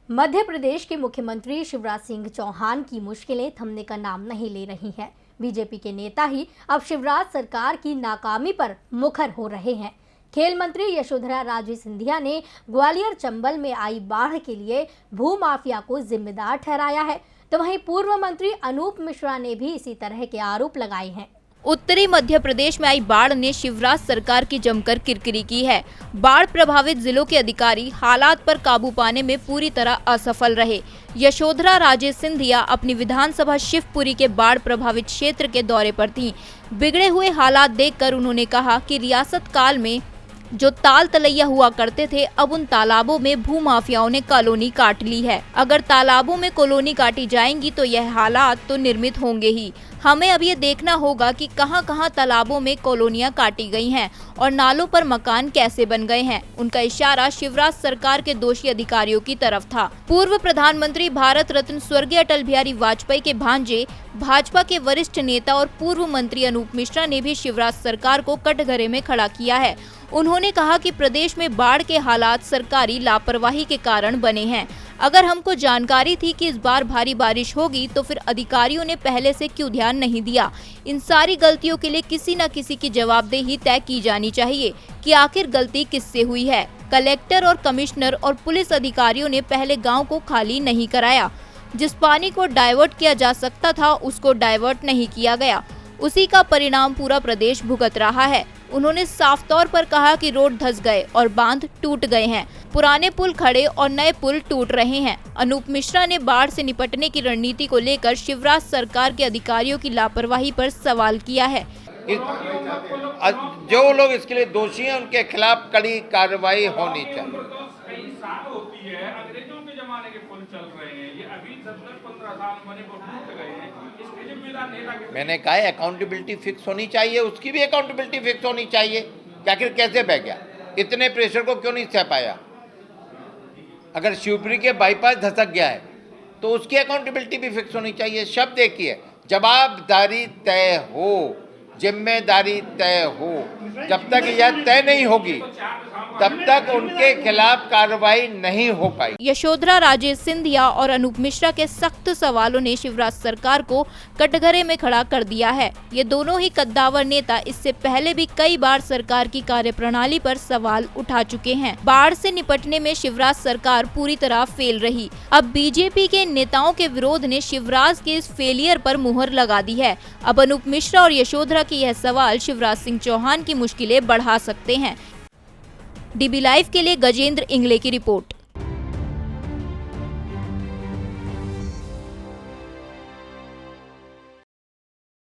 मध्य प्रदेश के मुख्यमंत्री शिवराज सिंह चौहान की मुश्किलें थमने का नाम नहीं ले रही हैं। बीजेपी के नेता ही अब शिवराज सरकार की नाकामी पर मुखर हो रहे हैं। खेल मंत्री यशोधरा राजे सिंधिया ने ग्वालियर चंबल में आई बाढ़ के लिए भूमाफिया को जिम्मेदार ठहराया है, तो वहीं पूर्व मंत्री अनूप मिश्रा ने भी इसी तरह के आरोप लगाए हैं। उत्तरी मध्य प्रदेश में आई बाढ़ ने शिवराज सरकार की जमकर किरकिरी की है। बाढ़ प्रभावित जिलों के अधिकारी हालात पर काबू पाने में पूरी तरह असफल रहे। यशोधरा राजे सिंधिया अपनी विधानसभा शिवपुरी के बाढ़ प्रभावित क्षेत्र के दौरे पर थीं। बिगड़े हुए हालात देखकर उन्होंने कहा कि रियासत काल में जो ताल तलैया हुआ करते थे, अब उन तालाबों में भूमाफियाओं ने कॉलोनी काट ली है। अगर तालाबों में कॉलोनी काटी जाएंगी तो यह हालात तो निर्मित होंगे ही। हमें अब ये देखना होगा कि कहां-कहां तालाबों में कॉलोनियां काटी गई हैं और नालों पर मकान कैसे बन गए हैं। उनका इशारा शिवराज सरकार के दोषी अधिकारियों की तरफ था। पूर्व प्रधानमंत्री भारत रत्न स्वर्गीय अटल बिहारी वाजपेयी के भांजे, भाजपा के वरिष्ठ नेता और पूर्व मंत्री अनूप मिश्रा ने भी शिवराज सरकार को कटघरे में खड़ा किया है। उन्होंने कहा कि प्रदेश में बाढ़ के हालात सरकारी लापरवाही के कारण बने हैं। अगर हमको जानकारी थी कि इस बार भारी बारिश होगी तो फिर अधिकारियों ने पहले से क्यों ध्यान नहीं दिया। इन सारी गलतियों के लिए किसी न किसी की जवाबदेही तय की जानी चाहिए कि आखिर गलती किससे हुई है। कलेक्टर और कमिश्नर और पुलिस अधिकारियों ने पहले गाँव को खाली नहीं कराया। जिस पानी को डाइवर्ट किया जा सकता था उसको डाइवर्ट नहीं किया गया। उसी का परिणाम पूरा प्रदेश भुगत रहा है। उन्होंने साफ तौर पर कहा कि रोड धंस गए और बांध टूट गए हैं। पुराने पुल खड़े और नए पुल टूट रहे हैं। अनूप मिश्रा ने बाढ़ से निपटने की रणनीति को लेकर शिवराज सरकार के अधिकारियों की लापरवाही पर सवाल किया है। जो लोग इसके लिए दोषी हैं उनके खिलाफ कड़ी कार्रवाई होनी चाहिए। अंग्रेजों के जमाने के पुल चल रहे हैं, ये अभी 10-15 साल बने को टूट गए हैं। इसके जिम्मेदार नेता मैंने कहा अकाउंटेबिलिटी फिक्स होनी चाहिए, उसकी भी अकाउंटेबिलिटी फिक्स होनी चाहिए कि आखिर कैसे बह गया, इतने प्रेशर को क्यों नहीं सह पाया। अगर शिवपुरी के बाईपास धसक गया है तो उसकी अकाउंटेबिलिटी भी फिक्स होनी चाहिए। शब्द देखिए, जवाबदारी तय हो, जिम्मेदारी तय हो। जब तक यह तय नहीं होगी तब तक उनके खिलाफ कार्रवाई नहीं हो पाई। यशोधरा राजे सिंधिया और अनूप मिश्रा के सख्त सवालों ने शिवराज सरकार को कटघरे में खड़ा कर दिया है। ये दोनों ही कद्दावर नेता इससे पहले भी कई बार सरकार की कार्यप्रणाली पर सवाल उठा चुके हैं। बाढ़ से निपटने में शिवराज सरकार पूरी तरह फेल रही। अब बीजेपी के नेताओं के विरोध ने शिवराज के इस फेलियर पर मुहर लगा दी है। अब अनूप मिश्रा और यशोधरा की यह सवाल शिवराज सिंह चौहान की मुश्किलें बढ़ा सकते हैं। डीबी लाइव के लिए गजेंद्र इंगले की रिपोर्ट।